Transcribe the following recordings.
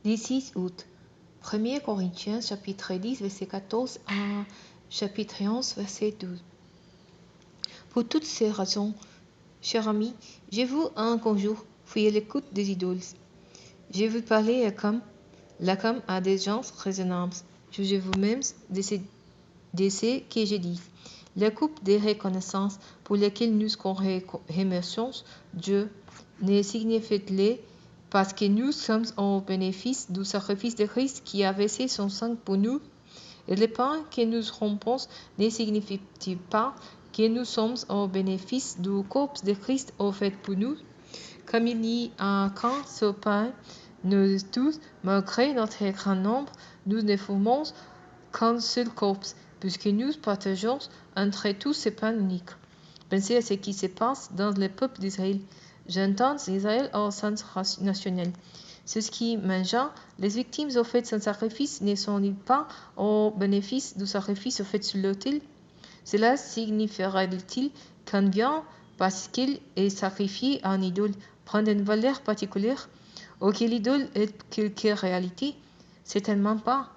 16 août. 1 Corinthiens chapitre 10 verset 14 à chapitre 11 verset 12. Pour toutes ces raisons, chers amis, je vous en conjure, fuyez l'écoute des idoles. Je vous parler comme à des gens raisonnables. Jugez vous-même de ce que je dis. La coupe de reconnaissance pour laquelle nous remercions Dieu ne signifie-t-elle parce que nous sommes au bénéfice du sacrifice de Christ qui a versé son sang pour nous? Et le pain que nous rompons ne signifie-t-il pas que nous sommes au bénéfice du corps de Christ offert pour nous? Comme il n'y a qu'un seul pain, nous tous, malgré notre grand nombre, nous ne formons qu'un seul corps, puisque nous partageons entre tous ce pain unique. Pensez à ce qui se passe dans le peuple d'Israël. J'entends Israël au sens national. Ceux qui mangent les victimes offertes sans sacrifice ne sont-ils pas au bénéfice du sacrifice offert sur l'autel? Cela signifierait-il qu'un bien, parce qu'il est sacrifié à un idole, prend une valeur particulière, ou que l'idole est quelque réalité? Certainement pas.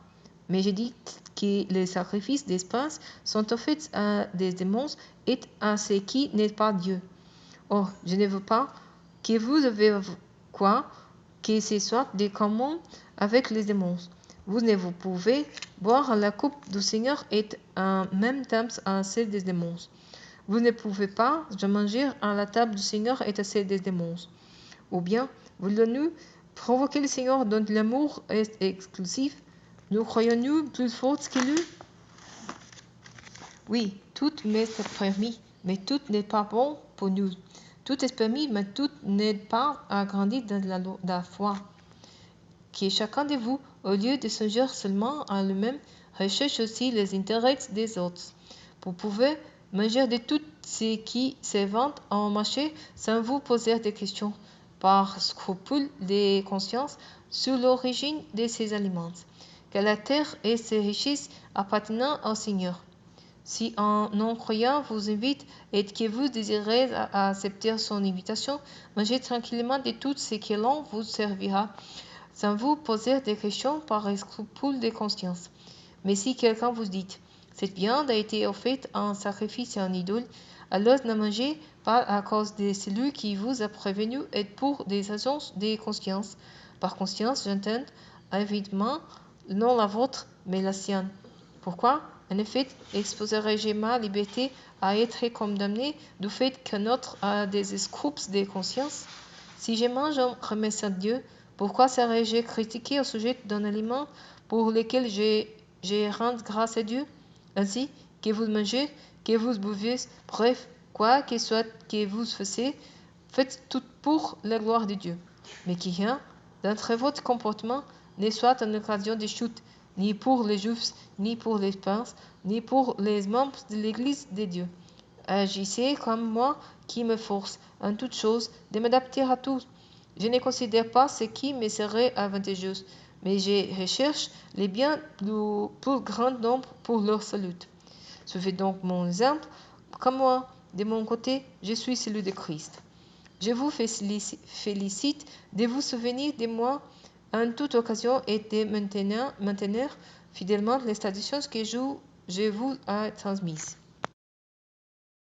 Mais je dis que les sacrifices d'espèces sont offerts à des démons et à ce qui n'est pas Dieu. Oh, je ne veux pas que vous ayez quoi que ce soit de commun avec les démons. Vous ne vous pouvez boire la coupe du Seigneur et en même temps à celle des démons. Vous ne pouvez pas manger à la table du Seigneur et à celle des démons. Ou bien, voulons-nous provoquer le Seigneur dont l'amour est exclusif? Nous croyons-nous plus forts que lui? Oui, tout m'est permis, mais tout n'est pas bon pour nous. Tout est permis, mais tout n'est pas agrandi dans la foi. Que chacun de vous, au lieu de songer seulement à lui-même, recherche aussi les intérêts des autres. Vous pouvez manger de tout ce qui se vend en marché sans vous poser de questions, par scrupule de conscience, sur l'origine de ces aliments. Que la terre et ses richesses appartiennent au Seigneur. Si un non-croyant vous invite et que vous désirez accepter son invitation, mangez tranquillement de tout ce que l'on vous servira, sans vous poser de questions par scrupule de conscience. Mais si quelqu'un vous dit, cette viande a été offerte en sacrifice à un idole, alors ne mangez pas à cause de celui qui vous a prévenu et pour des raisons de conscience. Par conscience, j'entends évidemment non la vôtre, mais la sienne. Pourquoi? En effet, exposerai-je ma liberté à être condamnée du fait qu'un autre a des scruples de conscience? Si je mange en remerciant Dieu, pourquoi serais-je critiqué au sujet d'un aliment pour lequel je rends grâce à Dieu? Ainsi, que vous mangez, que vous buvez, bref, quoi que soit que vous fassiez, faites tout pour la gloire de Dieu. Mais que rien d'entre votre comportement ne soit une occasion de chute, ni pour les Juifs, ni pour les princes, ni pour les membres de l'Église de Dieu. Agissez comme moi qui me force, en toute chose, de m'adapter à tout. Je ne considère pas ce qui me serait avantageux, mais je recherche les biens du plus grand nombre pour leur salut. Suivez donc mon exemple, comme moi, de mon côté, je suis celui de Christ. Je vous félicite de vous souvenir de moi en toute occasion et de maintenir fidèlement les traditions que je vous ai transmises.